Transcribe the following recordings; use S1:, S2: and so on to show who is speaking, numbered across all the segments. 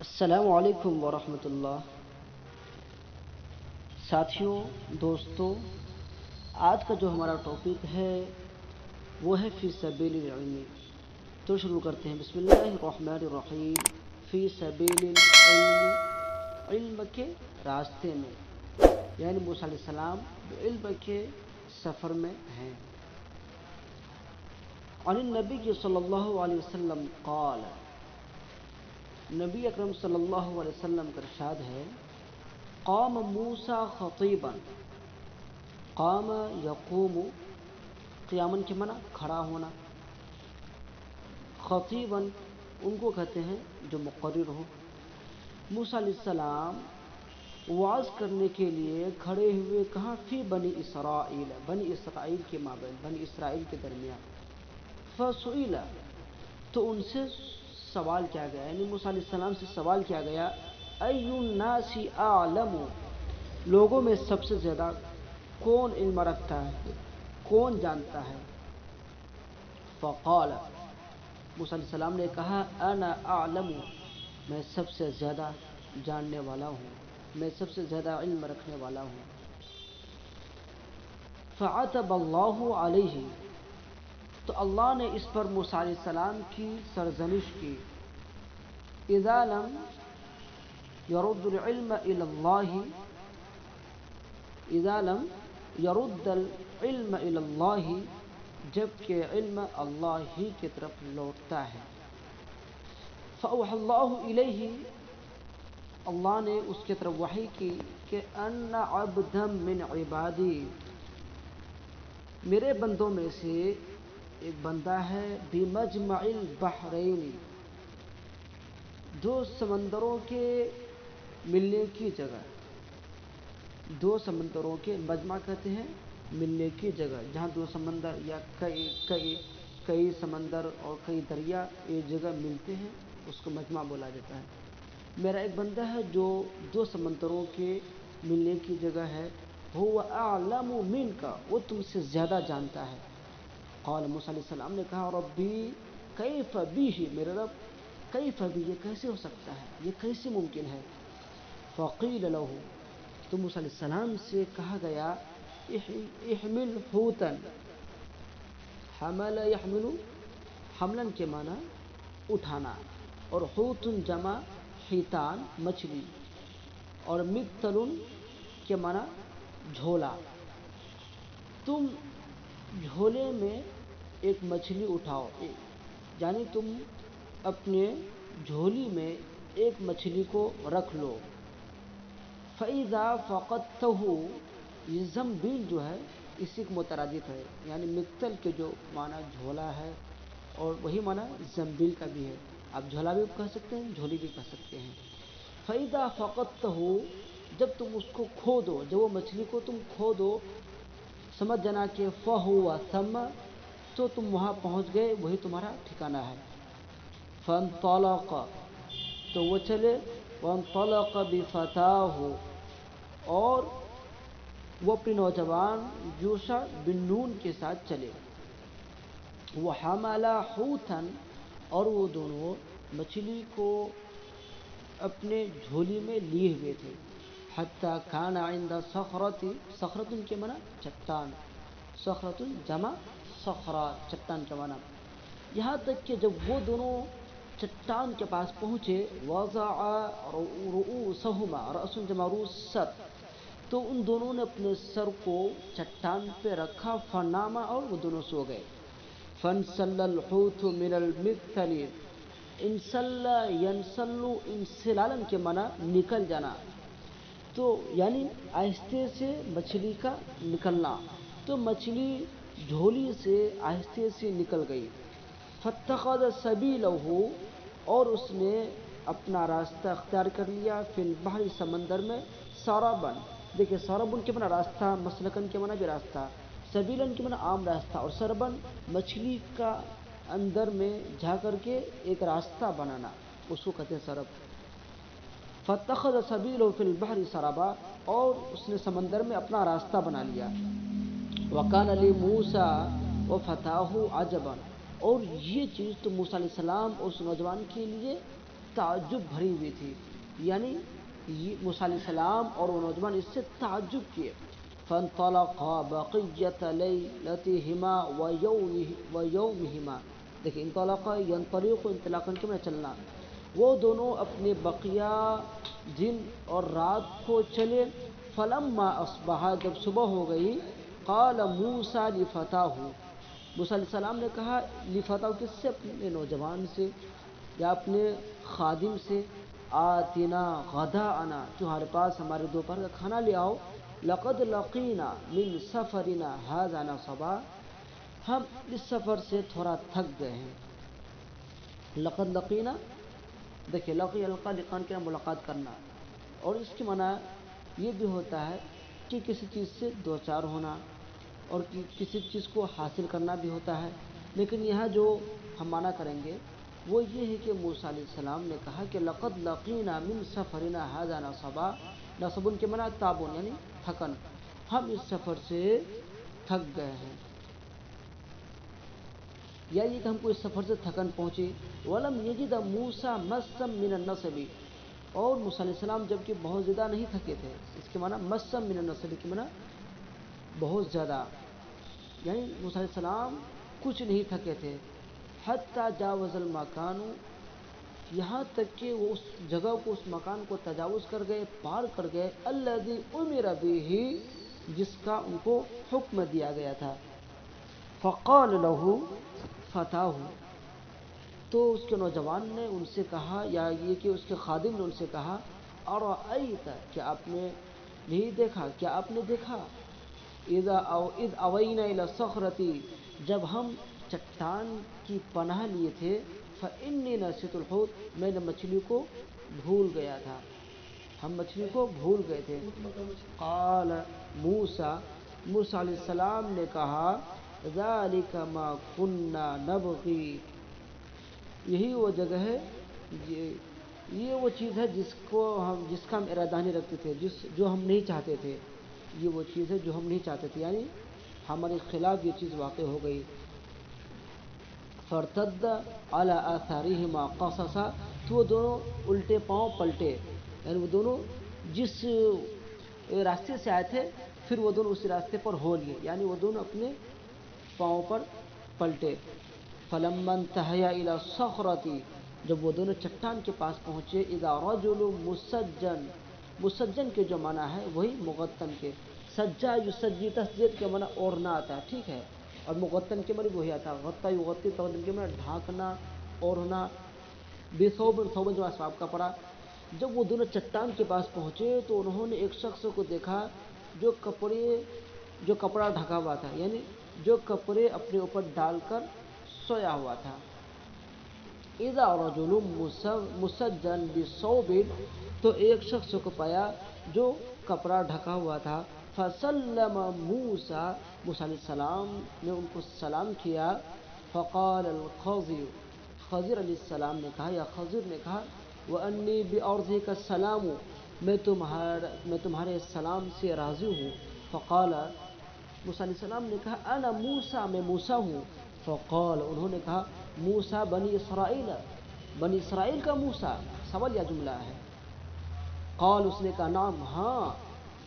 S1: السلام علیکم ورحمۃ اللہ۔ ساتھیوں، دوستوں، آج کا جو ہمارا ٹاپک ہے وہ ہے فی سبیل العلم۔ تو شروع کرتے ہیں۔ بسم اللہ الرحمن الرحیم۔ فی سبیل العلم، علم کے راستے میں، یعنی موسیٰ علیہ السلام علم کے سفر میں ہیں۔ عن النبی صلی اللہ علیہ وسلم قال، نبی اکرم صلی اللہ علیہ وسلم کا ارشاد ہے، قام موسیٰ خطیبا۔ قام یقوم، قیامن کے معنی کھڑا ہونا، خطیبا ان کو کہتے ہیں جو مقرر ہو۔ موسیٰ علیہ السلام وعظ کرنے کے لیے کھڑے ہوئے کہاں؟ فی بنی اسرائیل، بنی اسرائیل کے مابین، بنی اسرائیل کے درمیان۔ فسئل، تو ان سے سوال کیا گیا، یعنی موسیٰ علیہ السلام سے سوال کیا گیا، ای الناس اعلم، لوگوں میں سب سے زیادہ کون علم رکھتا ہے، کون جانتا ہے؟ فقال، موسیٰ علیہ السلام نے کہا، انا اعلم، میں سب سے زیادہ جاننے والا ہوں، میں سب سے زیادہ علم رکھنے والا ہوں۔ فعتب اللہ علیہ، تو اللہ نے اس پر موسیٰ علیہ السلام کی سرزنش کی، اذا لم يرد العلم الى اللہ، اذا لم يرد العلم الى اللہ، جبکہ علم اللہ ہی کی طرف لوٹتا ہے۔ فاوحى اللہ الیہ، اللہ نے اس کی طرف وحی کی کہ ان عبدا من عبادی، میرے بندوں میں سے ایک بندہ ہے، بمجمع البحرین، دو سمندروں کے ملنے کی جگہ، دو سمندروں کے مجمع کہتے ہیں ملنے کی جگہ، جہاں دو سمندر یا کئی سمندر اور کئی دریا ایک جگہ ملتے ہیں، اس کو مجمع بولا جاتا ہے۔ میرا ایک بندہ ہے جو دو سمندروں کے ملنے کی جگہ ہے، هو اعلم منک، وہ تم سے زیادہ جانتا ہے۔ قال، موسیٰ علیہ السلام نے کہا، ربی کیف بھی، میرے رب، کیف بھی، یہ کیسے ہو سکتا ہے، یہ کیسے ممکن ہے؟ فقیل له، تو موسیٰ علیہ السلام سے کہا گیا، احمل حوتا، حمل یحمل، حملن کے معنی اٹھانا، اور حوت جمع حیتان مچھلی، اور مقتل کے معنی جھولا، تم جھولے میں ایک مچھلی اٹھاؤ، یعنی تم اپنے جھولی میں ایک مچھلی کو رکھ لو۔ فَإِذَا فَقَدْتَهُ، یہ زنبیل جو ہے اسی کو مترادف ہے، یعنی مقتل کے جو معنی جھولا ہے اور وہی معنی زنبیل کا بھی ہے، آپ جھولا بھی کہہ سکتے ہیں، جھولی بھی کہہ سکتے ہیں۔ فَإِذَا فَقَدْتَهُ، جب تم اس کو کھو دو، جب وہ مچھلی کو تم کھو دو، سمجھ جانا کہ فَهُوَ ثَمَّ، تو تم وہاں پہنچ گئے، وہی تمہارا ٹھکانہ ہے۔ فَانْطَلَقَ، تو وہ چلے، وَانْطَلَقَ بِفَتَاهُ، اور وہ اپنے نوجوان یوشع بن نون کے ساتھ چلے، وَحَمَلَ حُوتًا، اور وہ دونوں مچھلی کو اپنے جھولی میں لیے ہوئے تھے، حَتَّى كَانَ عِنْدَ صَخْرَةٍ، صخرۃ کے معنی چٹان، صخرۃ جمع صخرہ، چٹان کے معنی، یہاں تک کہ جب وہ دونوں چٹان کے پاس پہنچے، وضع رؤوسہما، رأس جمع رؤوس، سر، تو ان دونوں نے اپنے سر کو چٹان پہ رکھا، فناما، اور وہ دونوں سو گئے۔ فانسل الحوت من المقتل، انسل ینسل، انسلالن کے معنی نکل جانا، تو یعنی آہستے سے مچھلی کا نکلنا، تو مچھلی جھولی سے آہستے سے نکل گئی۔ فاتخذ سبیلہ، اور اس نے اپنا راستہ اختیار کر لیا، فی البحر، سمندر میں، سربن، دیکھیں سربن کے معنی راستہ، مسلکن کے معنی بھی راستہ، سبیلن کے معنی عام راستہ، اور سربن مچھلی کا اندر میں جا کر کے ایک راستہ بنانا، اس کو کہتے ہیں سرب۔ فاتخذ سبیلہ فی البحر سربا، اور اس نے سمندر میں اپنا راستہ بنا لیا۔ وکان لموسیٰ وفتاہ عجبا، اور یہ چیز تو موسیٰ علیہ السلام اور اس نوجوان کے لیے تعجب بھری ہوئی تھی، یعنی موسیٰ علیہ السلام اور وہ نوجوان اس سے تعجب کیے۔ فانطلقا بقیۃ لیلتہما ویومہما، دیکھیں انطلقا ینطلق انطلاقاً کے میں چلنا، وہ دونوں اپنے بقیہ دن اور رات کو چلے۔ فلما اصبحا، جب صبح ہو گئی، قال موسیٰ لفتاہ، موسیٰ علیہ السلام نے کہا لفتاہ، کس سے؟ اپنے نوجوان سے یا اپنے خادم سے، آتنا غداءنا، جو ہمارے پاس ہمارے دوپہر کا کھانا لے آؤ، لقد لقینا من سفرنا ھذا نصبا، ہم اس سفر سے تھوڑا تھک گئے ہیں۔ لقد لقینا، دیکھیں لقی القا لقان کے ملاقات کرنا، اور اس کی معنی یہ بھی ہوتا ہے کہ کسی چیز سے دو چار ہونا اور کسی چیز کو حاصل کرنا بھی ہوتا ہے، لیکن یہاں جو ہم معنی کریں گے وہ یہ ہے کہ موسیٰ علیہ السلام نے کہا کہ لقد لقینا من سفرنا ھذا نصبا، نصب کے معنی تعب یعنی تھکن، ہم اس سفر سے تھک گئے ہیں، یا یہ کہ ہم کو اس سفر سے تھکن پہنچی۔ ولم یجد موسیٰ مسا من النصب، اور موسیٰ علیہ السلام جبکہ بہت زیادہ نہیں تھکے تھے، اس کے معنی مسا من النصب کے معنی بہت زیادہ، یعنی موسیٰ علیہ السلام کچھ نہیں تھکے تھے۔ حتی جاوز المکان، یہاں تک کہ وہ اس جگہ کو، اس مکان کو تجاوز کر گئے، پار کر گئے، الذی امر بہ، جس کا ان کو حکم دیا گیا تھا۔ فقال له فتاہ، تو اس کے نوجوان نے ان سے کہا، یا یہ کہ اس کے خادم نے ان سے کہا، ارأیت، کیا آپ نے نہیں دیکھا، کیا آپ نے دیکھا، اذ اوینا الی الصخرۃ، جب ہم چٹان کی پناہ لیے تھے، فانی نسیت الحوت، میں نے مچھلی کو بھول گیا تھا، ہم مچھلی کو بھول گئے تھے۔ قال موسیٰ، موسیٰ علیہ السلام نے کہا، ذالک ما کنا نبغی، یہی وہ جگہ ہے، یہ وہ چیز ہے جس کا ہم ارادہ نہیں رکھتے تھے، جو ہم نہیں چاہتے تھے، یہ وہ چیز ہے جو ہم نہیں چاہتے تھے، یعنی ہمارے خلاف یہ چیز واقع ہو گئی۔ فارتد علی آثارہما قصصا، تو وہ دونوں الٹے پاؤں پلٹے، یعنی وہ دونوں جس راستے سے آئے تھے پھر وہ دونوں اسی راستے پر ہو لیے، یعنی وہ دونوں اپنے پاؤں پر پلٹے۔ فلما انتہیا الی الصخرۃ، جب وہ دونوں چٹان کے پاس پہنچے، اذا رجل مسجن، مسجن کے جو معنی ہے وہی مغتن کے، سجا یسجی، تسجید کے معنی اوڑھنا آتا ہے، ٹھیک ہے، اور مغتن کے معنی وہی آتا ہے، غطا یغطی، تغطی کے معنی ڈھانکنا، اوڑھنا، بثوب، ثوب جو اسباب کا پڑا۔ جب وہ دونوں چٹان کے پاس پہنچے تو انہوں نے ایک شخص کو دیکھا جو کپڑا ڈھکا ہوا تھا، یعنی جو کپڑے اپنے اوپر ڈال کر سویا ہوا تھا۔ اذا رجل مسجن بثوب، تو ایک شخص کو پایا جو کپڑا ڈھکا ہوا تھا۔ فسلم موسیٰ، موسیٰ علیہ السلام نے ان کو سلام کیا۔ فقال الخضر، خضر علیہ السلام نے کہا، یا خضر نے کہا، وانی بارضک السلام، میں تمہارے سلام سے راضی ہوں۔ فقال، موسیٰ علیہ السلام نے کہا، انا موسیٰ، میں موسیٰ ہوں۔ فقال، انہوں نے کہا، موسیٰ بنی اسرائیل، بنی اسرائیل کا موسیٰ، سوال یا جملہ ہے؟ قال، اس نے کہا، نعم، ہاں۔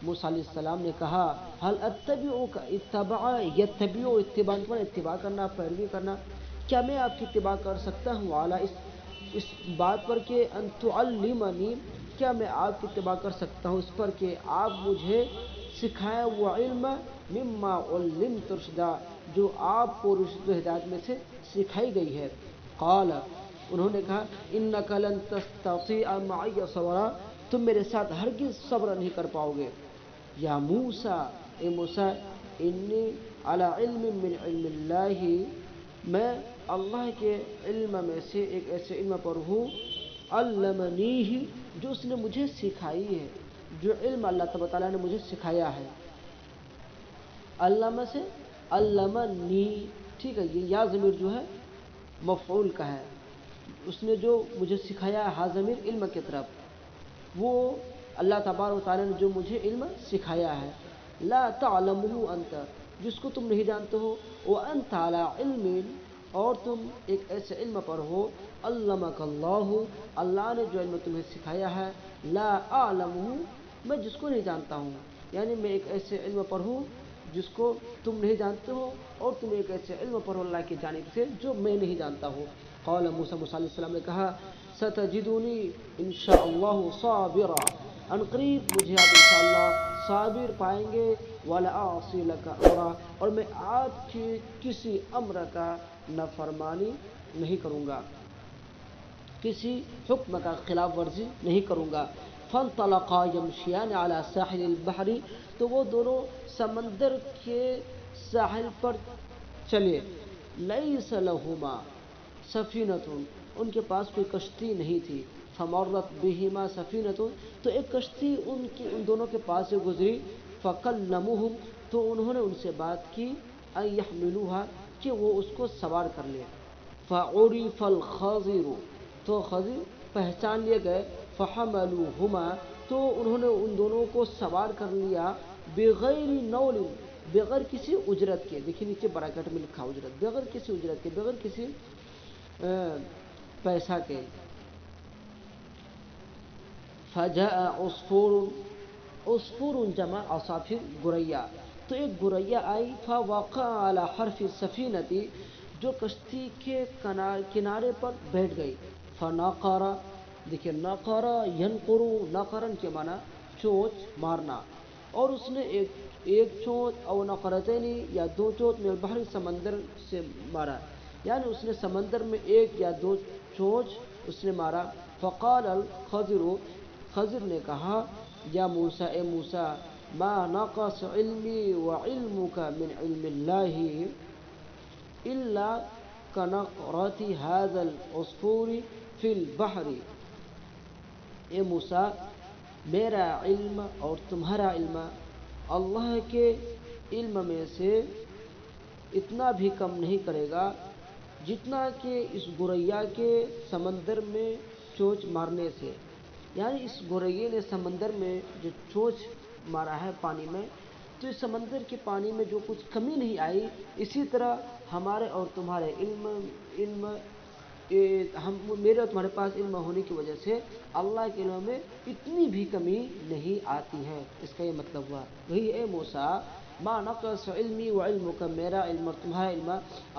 S1: موسیٰ علیہ السلام نے کہا، هل اتبعک، اتبع یتبع، اتباع کرنا، پیروی کرنا، کیا میں آپ کی اتباع کر سکتا ہوں، علی اس بات پر کہ ان تعلمنی، کیا میں آپ کی اتباع کر سکتا ہوں اس پر کہ آپ مجھے سکھائیں وہ علم، مما علمت رشدا، جو آپ کو رشد و ہدایت میں سے سکھائی گئی ہے۔ قال، انہوں نے کہا، انک لن تستطیع معی صبرا، تم میرے ساتھ ہرگز صبر نہیں کر پاؤ گے۔ یا موسیٰ، اے موسیٰ، انی علی علم من علم اللہ، میں اللہ کے علم میں سے ایک ایسے علم پر ہوں، علمنیہ، جو اس نے مجھے سکھائی ہے، جو علم اللہ تبارک تعالیٰ نے مجھے سکھایا ہے۔ علم سے علمنی، ٹھیک ہے، یہ یا ضمیر جو ہے مفعول کا ہے، اس نے جو مجھے سکھایا ہے، ہا ضمیر علم کی طرف، وہ اللہ تبارک تعالیٰ نے جو مجھے علم سکھایا ہے۔ لا تعلمہ انت، جس کو تم نہیں جانتے ہو، وانت علی علم، اور تم ایک ایسے علم پر ہو، علمک اللہ، اللہ نے جو علم تمہیں سکھایا ہے، لا اعلمہ، میں جس کو نہیں جانتا ہوں، یعنی میں ایک ایسے علم پر ہوں جس کو تم نہیں جانتے ہو، اور تم ایک ایسے علم پر ہو اللہ کی جانب سے جو میں نہیں جانتا ہوں۔ قال موسیٰ علیہ السلام نے کہا ستجدنی انشاءاللہ صابرا، ان قریب مجھے آپ انشاءاللہ صابر پائیں گے، ولا اعصی لک امرا، اور میں آپ کے کسی امر کا نافرمانی نہیں کروں گا، کسی حکم کا خلاف ورزی نہیں کروں گا۔ فانطلقا یمشیان علی ساحل البحر، تو وہ دونوں سمندر کے ساحل پر چلے۔ لیس لہما سفینۃ، ان کے پاس کوئی کشتی نہیں تھی۔ فمرت بہما سفینۃ، تو ایک کشتی ان دونوں کے پاس سے گزری۔ فکلموہم، تو انہوں نے ان سے بات کی، ان یحملوها، کہ وہ اس کو سوار کر لے۔ فعرف الخضر، تو خضر پہچان لیے گئے۔ فحملوہما، تو انہوں نے ان دونوں کو سوار کر لیا۔ بغیر نول، بغیر کسی اجرت کے، دیکھیے نیچے براکٹ میں لکھا اجرت، بغیر کسی اجرت کے، بغیر کسی پیسہ کے۔ فجاء عصفور، عصفور جمع عصافیر گوریا، تو ایک گوریا آئی۔ فوقع علی حرف السفینۃ، جو کشتی کے کنارے پر بیٹھ گئی۔ فنقر، دیکھیے نقر ینقر، نقرن کے معنی چونچ مارنا، اور اس نے ایک چونچ او نقرتین، یا دو چونچ میں البحر، سمندر سے مارا، یعنی اس نے سمندر میں ایک یا دو چونچ اس نے مارا۔ فقال الخضر، خضر نے کہا یا موسیٰ، اے موسیٰ، ما نقص علمی وعلمک من علم اللہ الا کنقرۃ ھذا العصفور فی البحر، اے موسیٰ، میرا علم اور تمہارا علم اللہ کے علم میں سے اتنا بھی کم نہیں کرے گا جتنا کہ اس گوریا کے سمندر میں چونچ مارنے سے، یعنی اس گورے نے سمندر میں جو چونچ مارا ہے پانی میں، تو اس سمندر کے پانی میں جو کچھ کمی نہیں آئی، اسی طرح ہمارے اور تمہارے علم میرے اور تمہارے پاس علم ہونے کی وجہ سے اللہ کے علم میں اتنی بھی کمی نہیں آتی ہے۔ اس کا یہ مطلب ہوا، وہی اے موسیٰ، ما نقص علمی و علمک، میرا علم اور تمہارا علم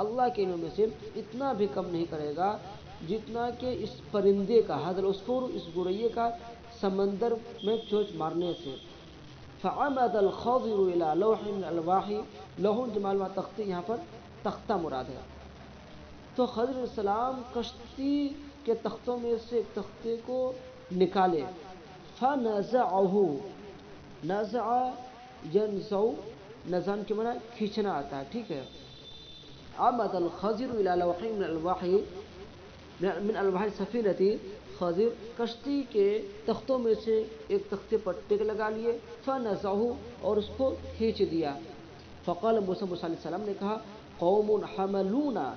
S1: اللہ کے علم میں سے اتنا بھی کم نہیں کرے گا جتنا کہ اس پرندے کا، حضر العصفور، اس گورے کا سمندر میں چونچ مارنے سے۔ فعمد الخضر الى لوح من الالواح، لوح جمال و تختی، یہاں پر تختہ مراد ہے۔ تو خضر علیہ السلام کشتی کے تختوں میں سے ایک تختے کو نکالے۔ فنزعه، نزع ینزع، نزعن کے معنی کھینچنا آتا ہے، ٹھیک ہے۔ عمد الخضر الى لوح من الالواح، من الواح السفینۃ، خضر کشتی کے تختوں میں سے ایک تختے پر ٹیک لگا لیے۔ فنزعه، اور اس کو کھینچ دیا۔ فقال موسیٰ علیہ السلام نے کہا قوم حملونا،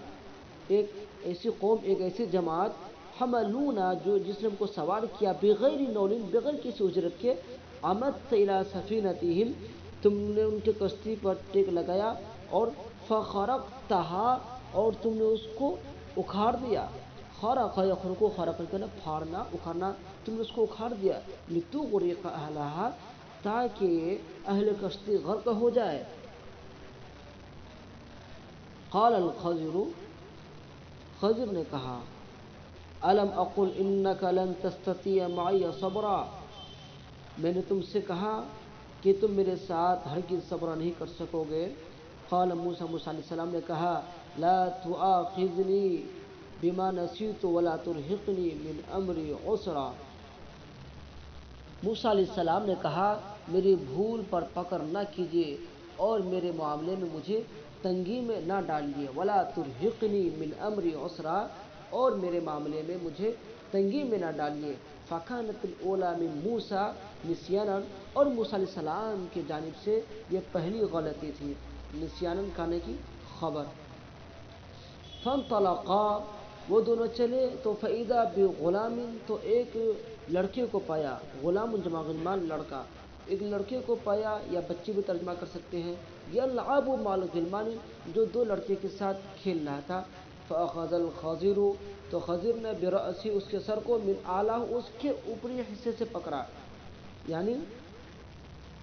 S1: ایک ایسی قوم، ایک ایسی جماعت، حملونا جو جس نے ہم کو سوار کیا، بغیر نول، بغیر کسی اجرت کے، عمدت الی سفینتہم، تم نے ان کے کشتی پر ٹیک لگایا، اور فخرقتها، اور تم نے اس کو اکھاڑ دیا۔ خرق یخرق، خرق کہنا پھاڑنا، اکھاڑنا، تم نے اس کو اکھاڑ دیا۔ لتغرق اہلہا، تاکہ اہل کشتی غرق ہو جائے۔ قال الخضر، خضر نے کہا الم اقل انک لن تستطیع معی صبرا، میں نے تم سے کہا کہ تم میرے ساتھ ہرگز صبر نہیں کر سکو گے۔ قال موسیٰ علیہ السلام نے کہا لا تؤاخذنی بما نسیت ولا ترہقنی من امری عسرا، موسیٰ علیہ السلام نے کہا میری بھول پر پکڑ نہ کیجیے اور میرے معاملے میں مجھے تنگی میں نہ ڈالیے۔ ولا ترہقنی من امری عسرا، اور میرے معاملے میں مجھے تنگی میں نہ ڈالیے۔ فکانت الاولی من موسیٰ نسیانا، اور موسیٰ علیہ السلام کی جانب سے یہ پہلی غلطی تھی، نسیانا کہنے کی خبر۔ فانطلقا، وہ دونوں چلے، تو فاذا بغلام، تو ایک لڑکے کو پایا، غلام جمع غلمان، لڑکا، ایک لڑکے کو پایا، یا بچے بھی ترجمہ کر سکتے ہیں، یلعب مع الغلمان، جو دو لڑکے کے ساتھ کھیل رہا تھا۔ فأخذ الخضر تو خضر نے برأسی اس کے سر کو من اعلیٰ اس کے اوپری حصے سے پکڑا، یعنی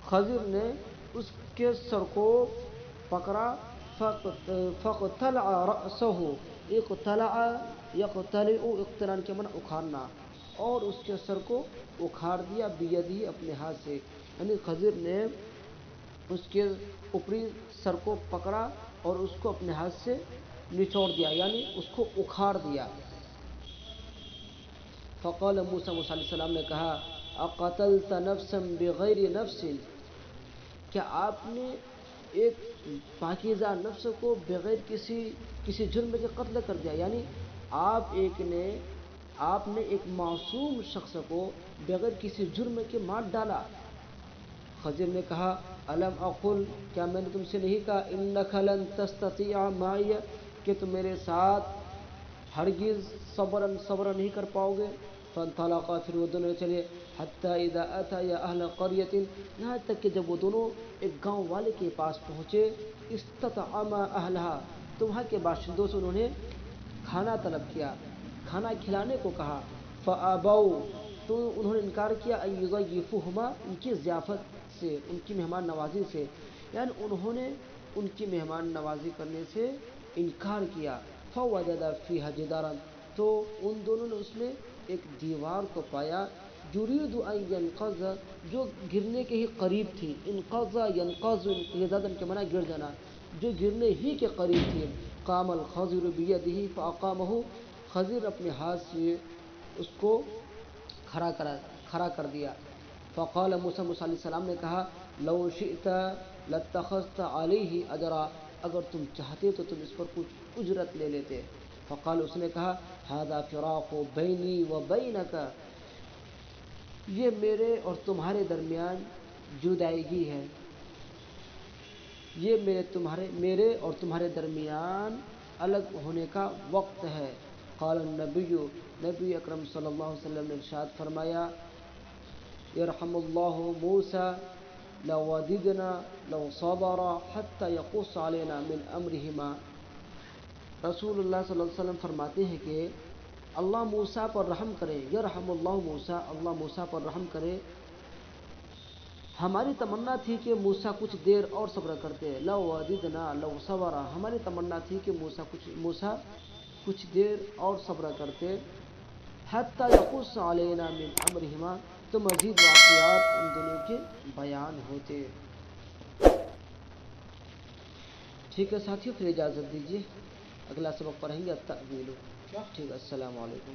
S1: خضر نے اس کے سر کو پکڑا، فقتلع رأسه، اقتلع یقتلع اقتلان کے معنی اکھاڑنا، اور اس کے سر کو اکھاڑ دیا بیدی اپنے ہاتھ سے، یعنی خضر نے اس کے اوپری سر کو پکڑا اور اس کو اپنے ہاتھ سے نچوڑ دیا، یعنی اس کو اکھاڑ دیا۔ فقال موسیٰ علیہ السلام نے کہا اقتلت نفسا بغیر نفس، کیا آپ نے ایک پاکیزہ نفس کو بغیر کسی جرم کے قتل کر دیا، یعنی آپ نے ایک معصوم شخص کو بغیر کسی جرم کے مار ڈالا۔ خضر نے کہا الم اقل، کیا میں نے تم سے نہیں کہا انک لن تستطیع معی، کہ تم میرے ساتھ ہرگز صبر نہیں کر پاؤ گے۔ فانطلقا، پھر وہ دونوں چلے، حتی اذا اتیا اہل قریۃ، یہاں تک کہ جب وہ دونوں ایک گاؤں والے کے پاس پہنچے، استطعما اہلہا، تو وہاں کے باشندوں سے انہوں نے کھانا طلب کیا، کھانا کھلانے کو کہا۔ فابوا، تو انہوں نے انکار کیا، ان یضیفوہما، ان کی ضیافت سے، ان کی مہمان نوازی سے، یعنی انہوں نے ان کی مہمان نوازی کرنے سے انکار کیا۔ فوجد فیہا جدارا، تو ان دونوں نے اس میں ایک دیوار کو پایا، یرید ان ینقض، جو گرنے کے ہی قریب تھی، انقض ینقض، انقضاض کے معنی گر جانا، جو گرنے ہی کے قریب تھی۔ قام الخضر بیدہ فاقامہ، خضر اپنے ہاتھ سے اس کو کھڑا کر دیا۔ فقال موسیٰ علیہ السلام نے کہا لو شئت لاتخذت علیہ اجرا، اگر تم چاہتے تو تم اس پر کچھ اجرت لے لیتے۔ فقال، اس نے کہا ھذا فراق بینی و بینک، یہ میرے اور تمہارے درمیان جدائیگی ہے، یہ میرے اور تمہارے درمیان الگ ہونے کا وقت ہے۔ قال النبی، نبی اکرم صلی اللہ علیہ وسلم نے ارشاد فرمایا یرحم اللہ موسیٰ لوددنا لو صبر حتی یقص علینا من امرہما، رسول اللہ صلی اللہ علیہ وسلم فرماتے ہیں کہ اللہ موسیٰ پر رحم کرے، یرحم اللہ موسیٰ، اللہ موسیٰ پر رحم کرے، ہماری تمنا تھی کہ موسیٰ کچھ دیر اور صبر کرتے، لو وددنا لو صبر، ہماری تمنا تھی کہ موسیٰ کچھ دیر اور صبر کرتے، حتی یقص علینا من امرہما، تو مزید واقعات ان دونوں کے بیان ہوتے۔ ٹھیک ہے ساتھیو، پھر اجازت دیجیے، اگلا سبق پڑھیں گے التأویل۔ ٹھیک ہے، السلام علیکم۔